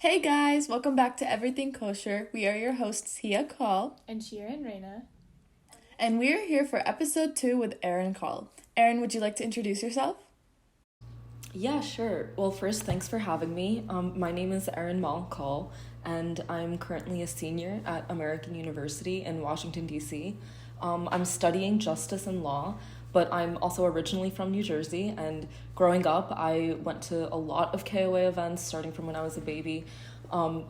Hey guys, welcome back to Everything Kosher. We are your hosts, Erin Kaul, And Shira and Reina. and we are here for episode 2 with Erin Kaul. Erin, would you like to introduce yourself? Yeah, sure. Well, first, thanks for having me. My name is Erin Kaul, and I'm currently a senior at American University in Washington, D.C. I'm studying justice and law, but I'm also originally from New Jersey, and growing up, I went to a lot of KOA events starting from when I was a baby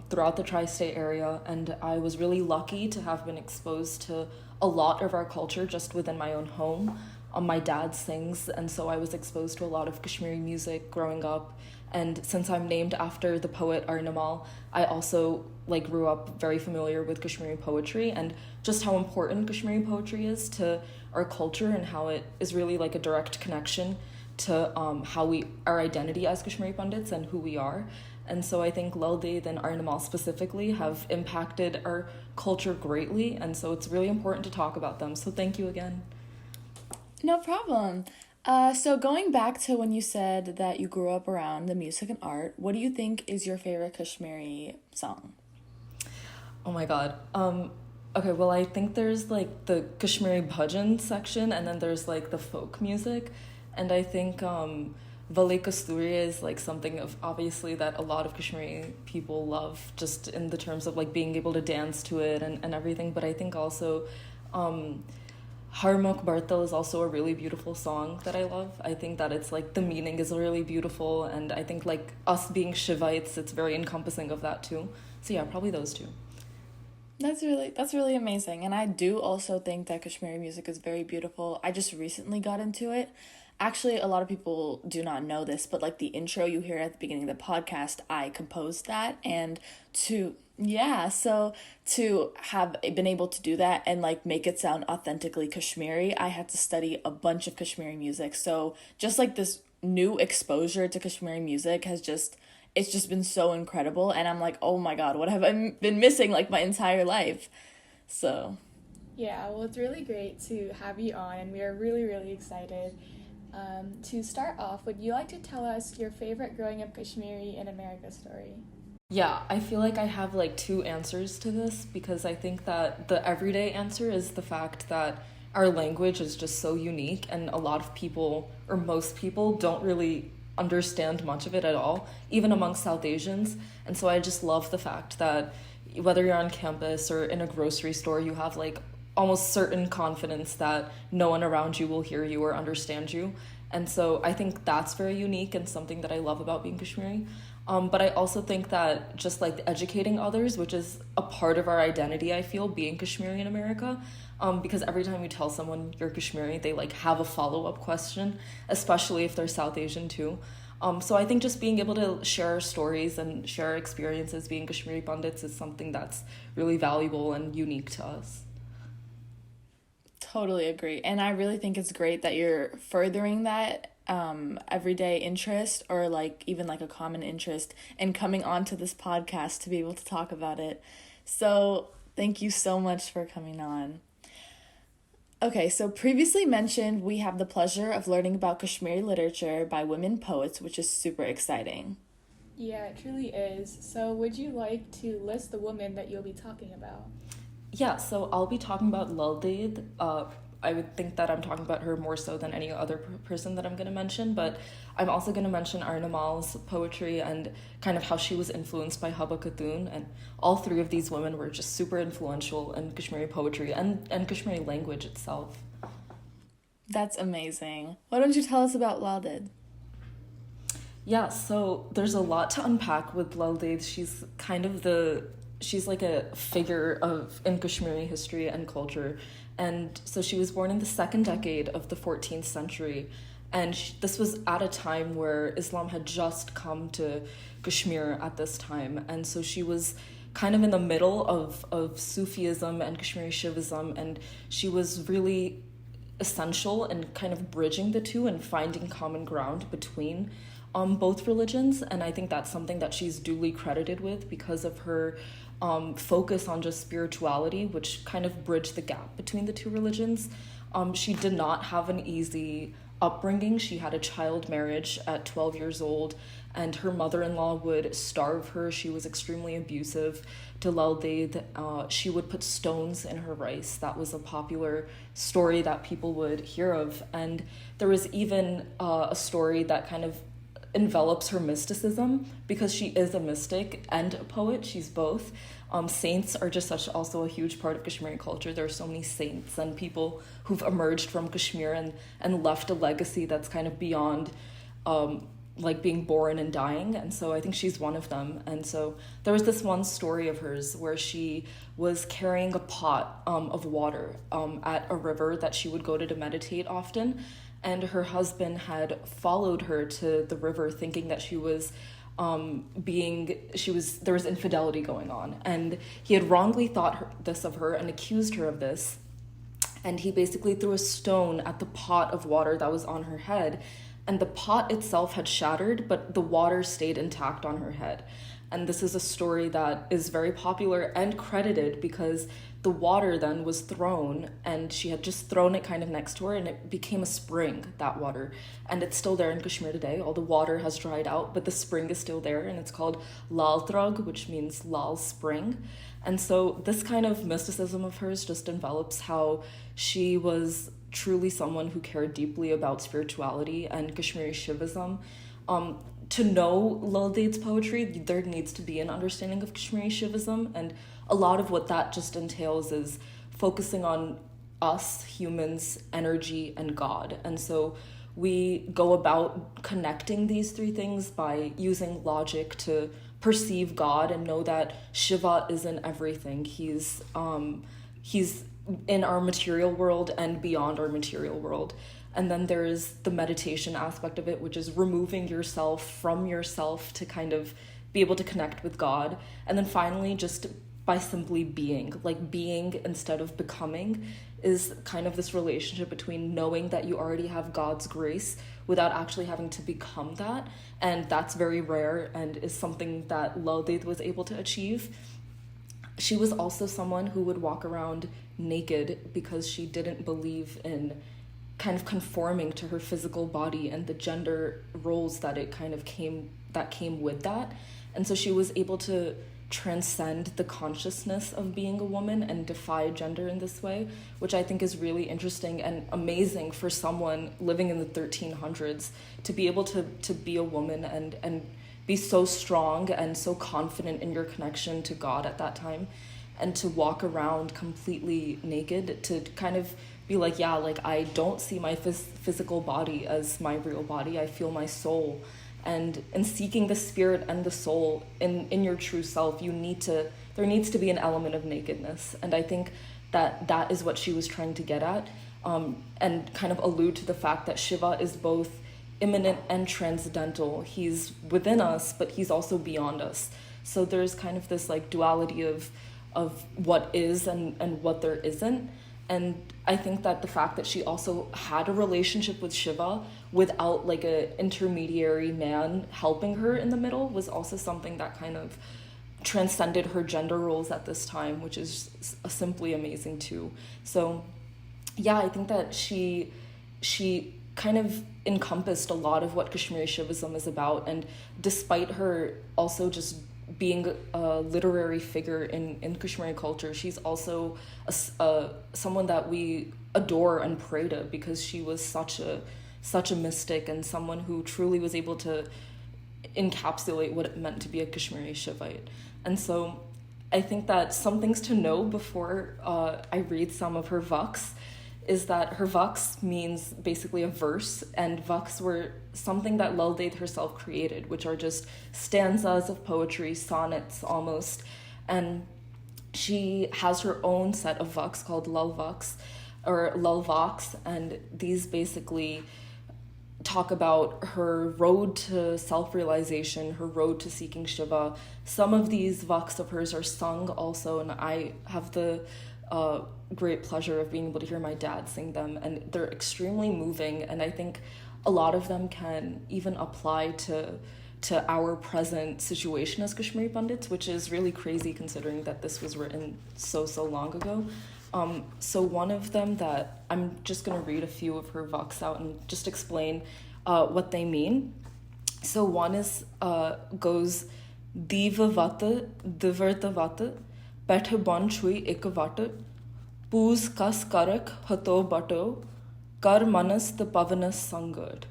throughout the tri-state area, and I was really lucky to have been exposed to a lot of our culture just within my own home. My dad sings, and so I was exposed to a lot of Kashmiri music growing up. And since I'm named after the poet Arnamal, I also grew up very familiar with Kashmiri poetry and just how important Kashmiri poetry is to our culture and how it is really like a direct connection to our identity as Kashmiri Pandits and who we are. And so I think Lal Ded and Arnimal specifically have impacted our culture greatly, and so it's really important to talk about them. So thank you again. No problem. So going back to when you said that you grew up around the music and art, what do you think is your favorite Kashmiri song? Oh my god. Okay, well, I think there's the Kashmiri bhajan section, and then there's the folk music, and I think Vale Kasturi is something of obviously that a lot of Kashmiri people love, just in the terms of being able to dance to it and everything. But I think also Harmok Bartal is also a really beautiful song that I love. I think that it's the meaning is really beautiful, and I think us being Shivites, it's very encompassing of that too. So yeah, probably those two. That's really amazing. And I do also think that Kashmiri music is very beautiful. I just recently got into it. Actually, a lot of people do not know this, but the intro you hear at the beginning of the podcast, I composed that. And so to have been able to do that and make it sound authentically Kashmiri, I had to study a bunch of Kashmiri music. So just this new exposure to Kashmiri music it's just been so incredible, and I'm oh my god, what have I been missing my entire life? So Yeah, well, it's really great to have you on, and we are really, really excited. To start off, would you like to tell us your favorite growing up Kashmiri in America story? Yeah, I feel like I have two answers to this, because I think that the everyday answer is the fact that our language is just so unique, and a lot of people, or most people, don't really understand much of it at all, even amongst South Asians. And so I just love the fact that whether you're on campus or in a grocery store, you have almost certain confidence that no one around you will hear you or understand you. And so I think that's very unique and something that I love about being Kashmiri. But I also think that just educating others, which is a part of our identity, I feel, being Kashmiri in America, because every time you tell someone you're Kashmiri, they have a follow-up question, especially if they're South Asian too. So I think just being able to share our stories and share our experiences being Kashmiri Pandits is something that's really valuable and unique to us. totally agree. And I really think it's great that you're furthering that everyday interest, or even a common interest, and coming onto this podcast to be able to talk about it. So thank you so much for coming on. Okay, so previously mentioned, we have the pleasure of learning about Kashmiri literature by women poets, which is super exciting. Yeah, it truly is. So, would you like to list the women that you'll be talking about? Yeah, so I'll be talking about Lalded. I would think that I'm talking about her more so than any other person that I'm going to mention, but I'm also going to mention Arnamal's poetry and kind of how she was influenced by Haba Khatun, and all three of these women were just super influential in Kashmiri poetry and Kashmiri language itself. That's amazing. Why don't you tell us about Lalded? Yeah, so there's a lot to unpack with Lalded. She's a figure in Kashmiri history and culture. And so she was born in the second decade of the 14th century. And this was at a time where Islam had just come to Kashmir at this time. And so she was kind of in the middle of Sufism and Kashmiri Shivism. And she was really essential in kind of bridging the two and finding common ground between both religions. And I think that's something that she's duly credited with because of her focus on just spirituality, which kind of bridged the gap between the two religions. She did not have an easy upbringing. She had a child marriage at 12 years old, and her mother-in-law would starve her. She was extremely abusive to Lal Ded. She would put stones in her rice. That was a popular story that people would hear of. And there was even a story that kind of envelops her mysticism, because she is a mystic and a poet. She's both. Saints are just such also a huge part of Kashmiri culture. There are so many saints and people who've emerged from Kashmir and left a legacy that's kind of beyond like being born and dying. And so I think she's one of them. And so there was this one story of hers where she was carrying a pot of water at a river that she would go to meditate often. And her husband had followed her to the river thinking that there was infidelity going on. And he had wrongly thought this of her and accused her of this. And he basically threw a stone at the pot of water that was on her head. And the pot itself had shattered, but the water stayed intact on her head. And this is a story that is very popular and credited because the water then was thrown, and she had just thrown it kind of next to her, and it became a spring, that water. And it's still there in Kashmir today. All the water has dried out, but the spring is still there, and it's called Lal Drug, which means Lal Spring. And so this kind of mysticism of hers just envelops how she was truly someone who cared deeply about spirituality and Kashmiri Shivism. To know Lal Ded's poetry, there needs to be an understanding of Kashmiri Shivism, and a lot of what that just entails is focusing on us, humans, energy, and God. And so we go about connecting these three things by using logic to perceive God and know that Shiva isn't everything. He's in our material world and beyond our material world. And then there's the meditation aspect of it, which is removing yourself from yourself to kind of be able to connect with God. And then finally, just by simply being, like being instead of becoming, is kind of this relationship between knowing that you already have God's grace without actually having to become that. And that's very rare and is something that Lal Ded was able to achieve. She was also someone who would walk around naked because she didn't believe in kind of conforming to her physical body and the gender roles that came with that. And so she was able to transcend the consciousness of being a woman and defy gender in this way, which I think is really interesting and amazing for someone living in the 1300s to be able to be a woman and be so strong and so confident in your connection to God at that time, and to walk around completely naked, to kind of be like, yeah, like I don't see my physical body as my real body. I feel my soul. And in seeking the spirit and the soul in your true self, there needs to be an element of nakedness. And I think that is what she was trying to get at, and kind of allude to the fact that Shiva is both immanent and transcendental. He's within us, but he's also beyond us. So there's kind of this like duality of what is and what there isn't. And I think that the fact that she also had a relationship with Shiva without like an intermediary man helping her in the middle was also something that kind of transcended her gender roles at this time, which is simply amazing too. So yeah, I think that she kind of encompassed a lot of what Kashmiri Shivism is about. And despite her also just being a literary figure in Kashmiri culture, she's also someone that we adore and pray to, because she was such a mystic and someone who truly was able to encapsulate what it meant to be a Kashmiri Shivite. And so I think that some things to know before I read some of her vaks is that her vaks means basically a verse, and vaks were something that Lal Ded herself created, which are just stanzas of poetry, sonnets almost. And she has her own set of vaks called Lal Vaks or Lal Vaks, and these basically talk about her road to self-realization, her road to seeking Shiva. Some of these vaks of hers are sung also, and I have the great pleasure of being able to hear my dad sing them, and they're extremely moving, and I think a lot of them can even apply to our present situation as Kashmiri Pandits, which is really crazy considering that this was written so long ago. So one of them that I'm just going to read a few of her vaks out and just explain what they mean. So one is goes Diva Vata, Divarta Vata, Petha Bon Chui Ik Vata, Poos Kas Karak Hato Bato, Kar Manas the Pavanas Sangad.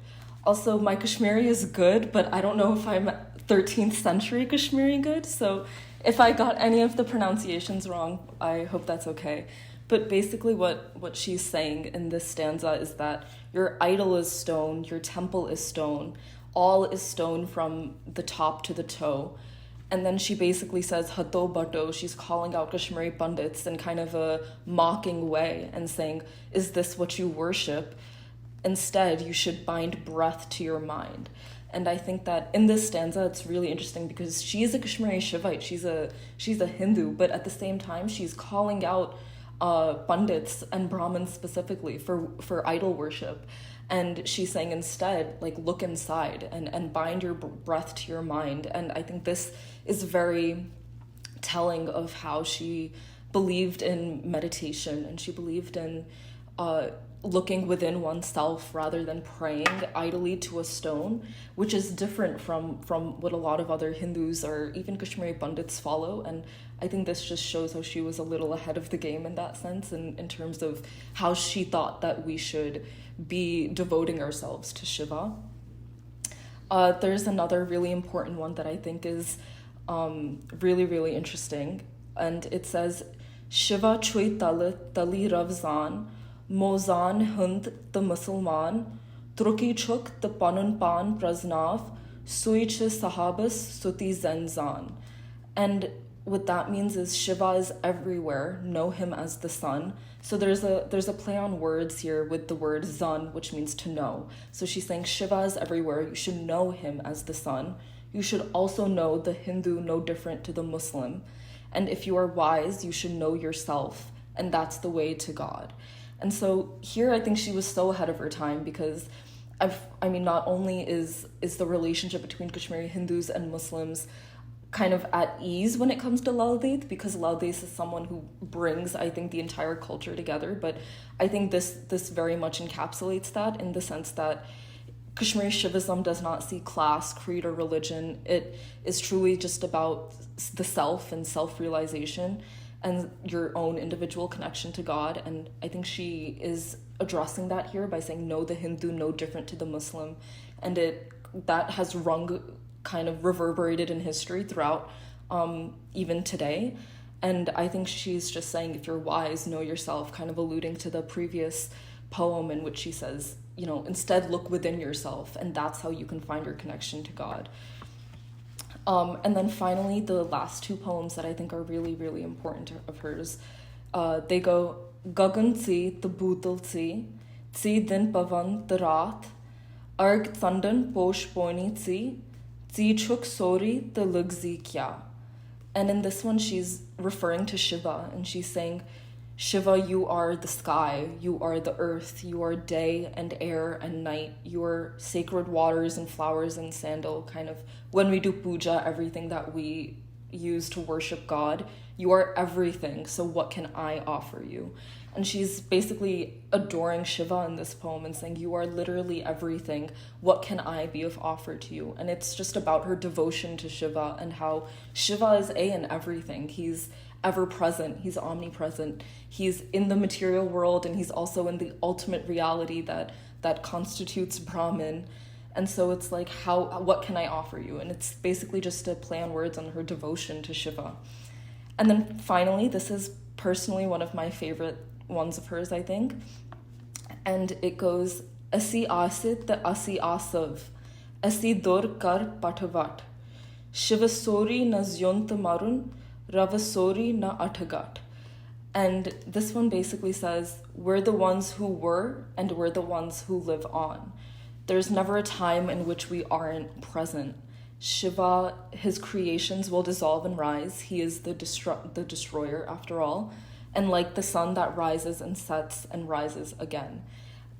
Also, my Kashmiri is good, but I don't know if I'm 13th century Kashmiri good, so if I got any of the pronunciations wrong, I hope that's okay. But basically what she's saying in this stanza is that your idol is stone, your temple is stone, all is stone from the top to the toe. And then she basically says, Hato Bato, she's calling out Kashmiri Pandits in kind of a mocking way and saying, is this what you worship? Instead, you should bind breath to your mind. And I think that in this stanza, it's really interesting because she is a Kashmiri Shivite, she's a Hindu, but at the same time, she's calling out Pandits and Brahmins specifically for idol worship. And she's saying instead, like, look inside and bind your breath to your mind. And I think this is very telling of how she believed in meditation, and she believed in looking within oneself rather than praying idly to a stone, which is different from what a lot of other Hindus or even Kashmiri Pandits follow. And I think this just shows how she was a little ahead of the game in that sense, in terms of how she thought that we should be devoting ourselves to Shiva. There's another really important one that I think is really, really interesting. And it says, Shiva chui tali ravzan, Mozan Hund the Musulman, Truki Chuk the Panun Pan Praznav, Suich Sahabas Suti Zenzan. And what that means is Shiva is everywhere, know him as the sun. So there's a play on words here with the word zan, which means to know. So she's saying Shiva is everywhere, you should know him as the sun. You should also know the Hindu no different to the Muslim. And if you are wise, you should know yourself, and that's the way to God. And so here I think she was so ahead of her time, because not only is the relationship between Kashmiri Hindus and Muslims kind of at ease when it comes to Lal Ded, because Lal Ded is someone who brings, I think, the entire culture together, but I think this very much encapsulates that, in the sense that Kashmiri Shivism does not see class, creed, or religion. It is truly just about the self and self-realization and your own individual connection to God. And I think she is addressing that here by saying, know the Hindu no different to the Muslim. And that has kind of reverberated in history throughout even today. And I think she's just saying, if you're wise, know yourself, kind of alluding to the previous poem in which she says, instead look within yourself, and that's how you can find your connection to God. And then finally, the last two poems that I think are really, really important of hers, they go, Gagan tsi the bootal tsi din pavan the raat, arg tsandan posh poini tsi chuk sori the lugzi kya. And in this one, she's referring to Shiva, and she's saying, Shiva, you are the sky, you are the earth, you are day and air and night, you are sacred waters and flowers and sandal, kind of, when we do puja, everything that we use to worship God, you are everything, so what can I offer you? And she's basically adoring Shiva in this poem and saying, you are literally everything, what can I be of offer to you? And it's just about her devotion to Shiva, and how Shiva is in everything. He's ever present, he's omnipresent, he's in the material world, and he's also in the ultimate reality that constitutes Brahman. And so it's like, what can I offer you? And it's basically just a play on words on her devotion to Shiva. And then finally, this is personally one of my favorite ones of hers, I think. And it goes, Asi asit the asi asav, Asi dur kar patavat, Shivasori na zyont marun, Ravasori na atagat. And this one basically says, we're the ones who were, and we're the ones who live on. There's never a time in which we aren't present. Shiva, his creations will dissolve and rise. He is the destroyer, after all. And like the sun that rises and sets and rises again.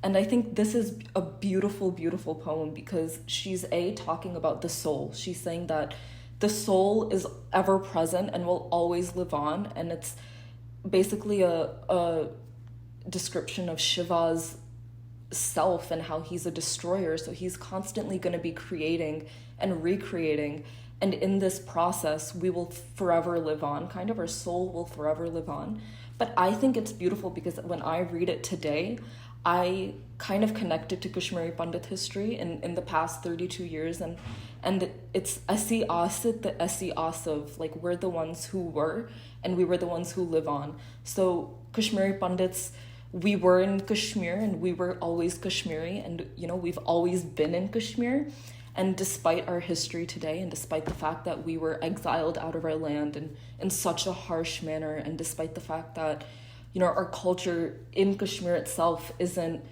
And I think this is a beautiful, beautiful poem, because she's talking about the soul. She's saying that the soul is ever present and will always live on. And it's basically a description of Shiva's self and how he's a destroyer. So he's constantly going to be creating and recreating. And in this process, we will forever live on, kind of our soul will forever live on. But I think it's beautiful because when I read it today, I kind of connected to Kashmiri Pandit history in the past 32 years. And it's Asi Asit, the Asi Asif, like we're the ones who were, and we were the ones who live on. So Kashmiri Pandits, we were in Kashmir and we were always Kashmiri, and we've always been in Kashmir. And despite our history today, and despite the fact that we were exiled out of our land and in such a harsh manner, and despite the fact that our culture in Kashmir itself isn't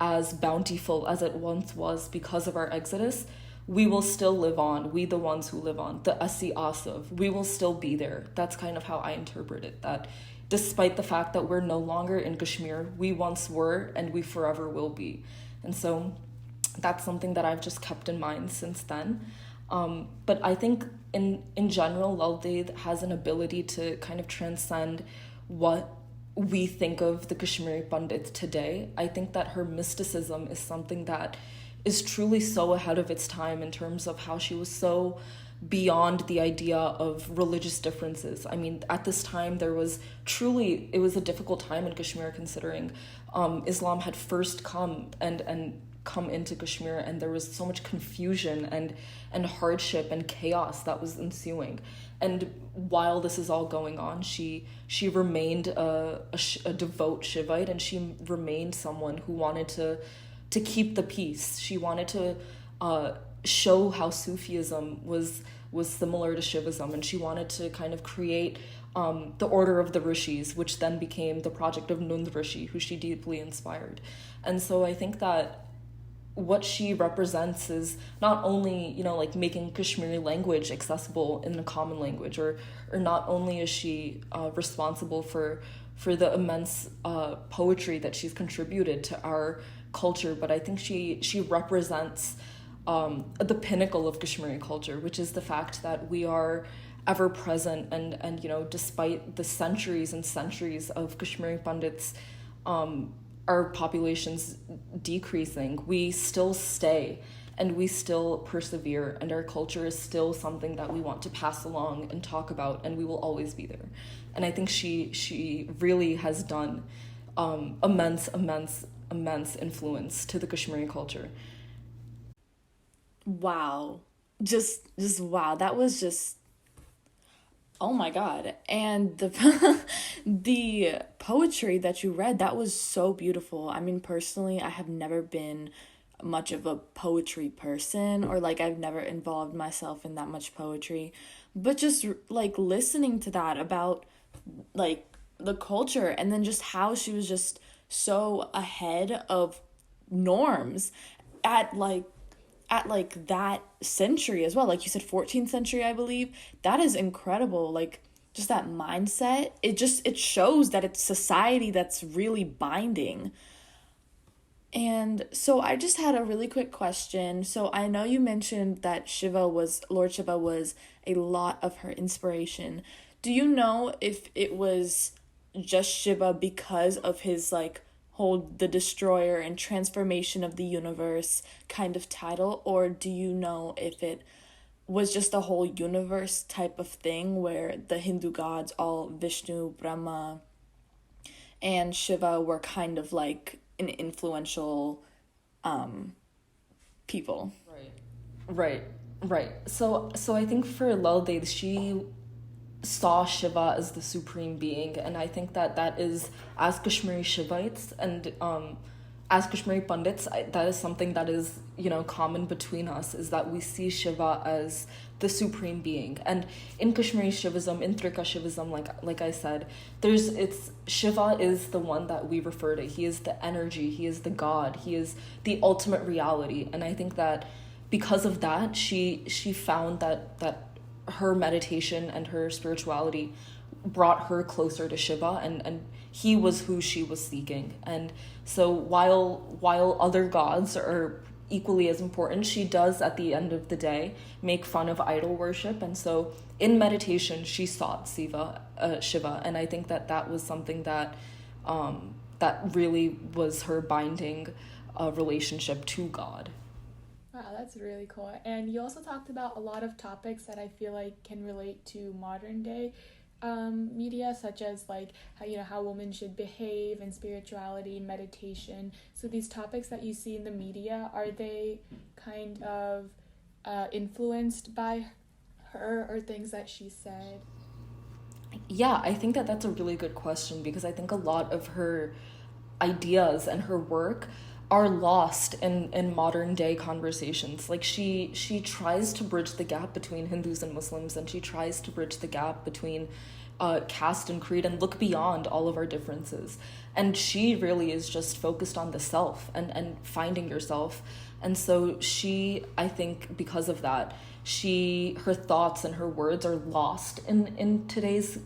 as bountiful as it once was because of our exodus, we will still live on. We, the ones who live on, the Asi Asif, we will still be there. That's kind of how I interpret it, that despite the fact that we're no longer in Kashmir, we once were and we forever will be. And so that's something that I've just kept in mind since then. But I think in general, Lalded has an ability to kind of transcend what we think of the Kashmiri Pandits today. I think that her mysticism is something that is truly so ahead of its time in terms of how she was so beyond the idea of religious differences. I mean, at this time, it was a difficult time in Kashmir, considering Islam had first come into Kashmir, and there was so much confusion and hardship and chaos that was ensuing. And while this is all going on, she remained a devout Shivite, and she remained someone who wanted to keep the peace. She wanted to show how Sufism was similar to Shivism, and she wanted to kind of create the Order of the Rishis, which then became the project of Nund Rishi, who she deeply inspired. And so I think that what she represents is not only, like making Kashmiri language accessible in a common language, or not only is she responsible for the immense poetry that she's contributed to our culture, but I think she represents the pinnacle of Kashmiri culture, which is the fact that we are ever present, and despite the centuries and centuries of Kashmiri Pandits, our population's decreasing, we still stay and we still persevere, and our culture is still something that we want to pass along and talk about, and we will always be there. And I think she really has done immense influence to the Kashmiri culture. Wow. Just wow. That was just, oh my God. And the poetry that you read, that was so beautiful. I mean, personally, I have never been much of a poetry person, or like I've never involved myself in that much poetry, but just like listening to that about like the culture, and then just how she was just so ahead of norms at that century as well. Like you said, 14th century, I believe. That is incredible. Like just that mindset, it shows that it's society that's really binding. And so I just had a really quick question. So I know you mentioned that Lord Shiva was a lot of her inspiration. Do you know if it was just Shiva because of his like whole the destroyer and transformation of the universe kind of title, or do you know if it was just a whole universe type of thing where the Hindu gods, all Vishnu, Brahma, and Shiva were kind of like an influential people? Right. So I think for Lalded, she saw Shiva as the supreme being, and I think that is, as Kashmiri Shivites and as Kashmiri Pandits, that is something that is common between us, is that we see Shiva as the supreme being. And in Kashmiri Shivism, in Trika Shivism, like I said, Shiva is the one that we refer to. He is the energy, he is the God, he is the ultimate reality. And I think that because of that, she found that her meditation and her spirituality brought her closer to Shiva, and he was who she was seeking. And so while other gods are equally as important, she does at the end of the day make fun of idol worship. And so in meditation she sought Shiva, and I think that was something that that really was her binding relationship to God. Wow, that's really cool. And you also talked about a lot of topics that I feel like can relate to modern day media, such as like how women should behave and spirituality and meditation. So these topics that you see in the media, are they kind of influenced by her or things that she said? Yeah, I think that that's a really good question, because I think a lot of her ideas and her work are lost in modern day conversations. Like she tries to bridge the gap between Hindus and Muslims, and she tries to bridge the gap between caste and creed, and look beyond all of our differences. And she really is just focused on the self and finding yourself. And so she, I think because of that, her thoughts and her words are lost in today's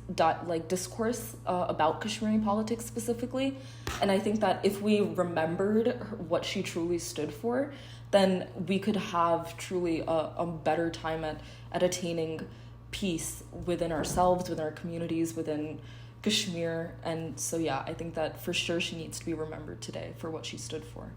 discourse about Kashmiri politics specifically. And I think that if we remembered what she truly stood for, then we could have truly a better time at attaining peace within ourselves, within our communities, within Kashmir. And so yeah, I think that for sure she needs to be remembered today for what she stood for.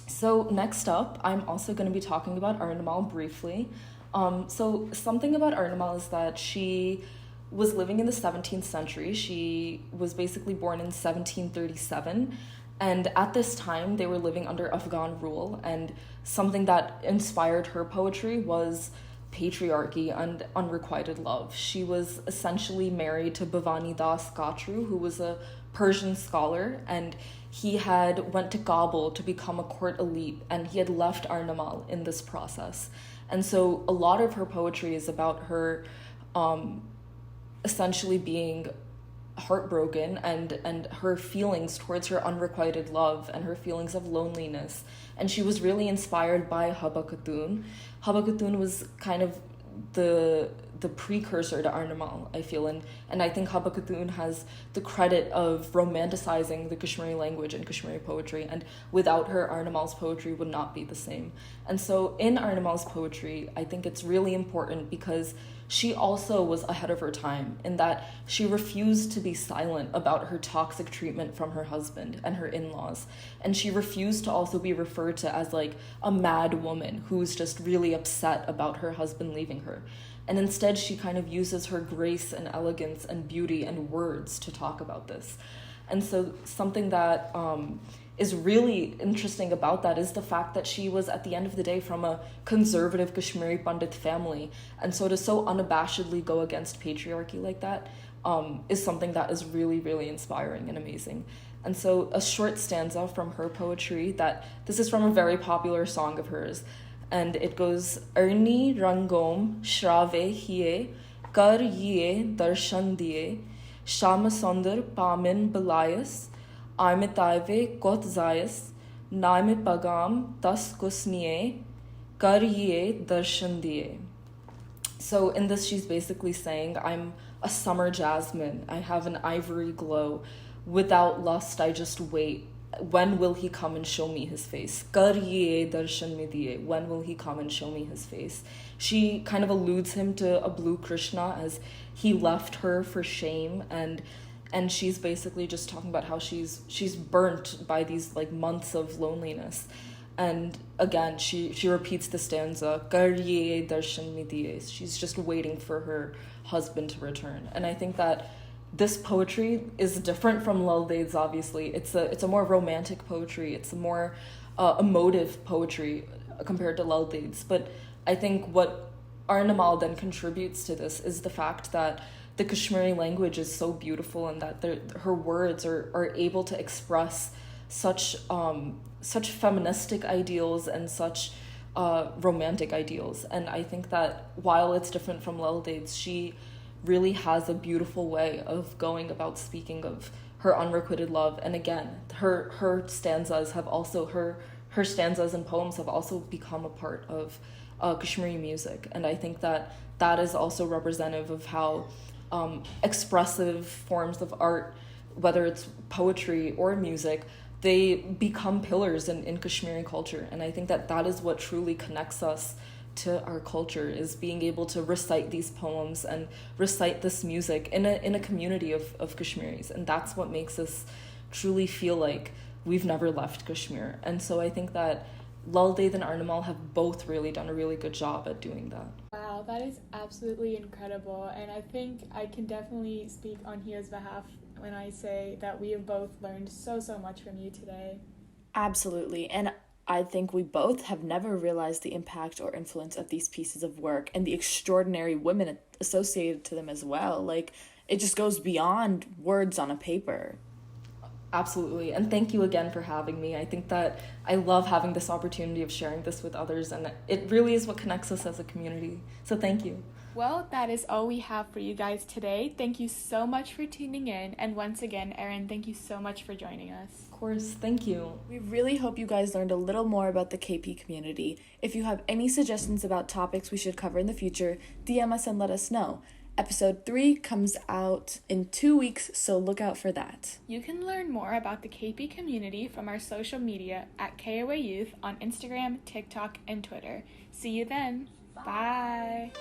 So next up, I'm also going to be talking about Arnamal briefly. So something about Arnamal is that she was living in the 17th century. She was basically born in 1737. And at this time, they were living under Afghan rule. And something that inspired her poetry was patriarchy and unrequited love. She was essentially married to Bhavani Das Katru, who was a Persian scholar, and he had went to Kabul to become a court elite, and he had left Arnamal in this process. And so a lot of her poetry is about her essentially being heartbroken and her feelings towards her unrequited love and her feelings of loneliness. And she was really inspired by Haba Khatun. Haba Khatun was kind of the precursor to Arnamal, I feel, and I think Haba Khatun has the credit of romanticizing the Kashmiri language and Kashmiri poetry, and without her, Arnamal's poetry would not be the same. And so in Arnamal's poetry, I think it's really important because she also was ahead of her time in that she refused to be silent about her toxic treatment from her husband and her in-laws. And she refused to also be referred to as like a mad woman who's just really upset about her husband leaving her. And instead, she kind of uses her grace and elegance and beauty and words to talk about this. And so something that is really interesting about that is the fact that she was, at the end of the day, from a conservative Kashmiri Pandit family. And so to so unabashedly go against patriarchy like that is something that is really, really inspiring and amazing. And so a short stanza from her poetry this is from a very popular song of hers. And it goes, Erni rangom shrave hiye, kar ye darshan diye, shama sondar pamin belayas, Armitaive kot zayas, naime pagam tas kusniye, kar ye darshan diye. So in this, she's basically saying, I'm a summer jasmine. I have an ivory glow. Without lust, I just wait. When will he come and show me his face? Kar ye darshan me diye. When will he come and show me his face? She kind of alludes him to a blue Krishna as he left her for shame, and she's basically just talking about how she's burnt by these like months of loneliness. And again, she repeats the stanza, Kar ye darshan me diye. She's just waiting for her husband to return. And I think that this poetry is different from Lalded's, obviously. It's a more romantic poetry. It's a more emotive poetry compared to Lalded's. But I think what Arnamal then contributes to this is the fact that the Kashmiri language is so beautiful, and that her words are able to express such feministic ideals and such romantic ideals. And I think that while it's different from Lalded's, she really has a beautiful way of going about speaking of her unrequited love. And again, her stanzas have also her stanzas and poems have also become a part of Kashmiri music. And I think that is also representative of how expressive forms of art, whether it's poetry or music, they become pillars in Kashmiri culture. And I think that is what truly connects us to our culture, is being able to recite these poems and recite this music in a community of Kashmiris. And that's what makes us truly feel like we've never left Kashmir. And so I think that Lal Ded and Arnimal have both really done a really good job at doing that. Wow, that is absolutely incredible. And I think I can definitely speak on Hia's behalf when I say that we have both learned so much from you today. Absolutely. And I think we both have never realized the impact or influence of these pieces of work and the extraordinary women associated to them as well. Like, it just goes beyond words on a paper. Absolutely. And thank you again for having me. I think that I love having this opportunity of sharing this with others, and it really is what connects us as a community. So thank you. Well, that is all we have for you guys today. Thank you so much for tuning in. And once again, Erin, thank you so much for joining us. Of course. Thank you. We really hope you guys learned a little more about the KP community. If you have any suggestions about topics we should cover in the future, DM us and let us know. Episode 3 comes out in 2 weeks, so look out for that. You can learn more about the KP community from our social media at KOA Youth on Instagram, TikTok, and Twitter. See you then. Bye.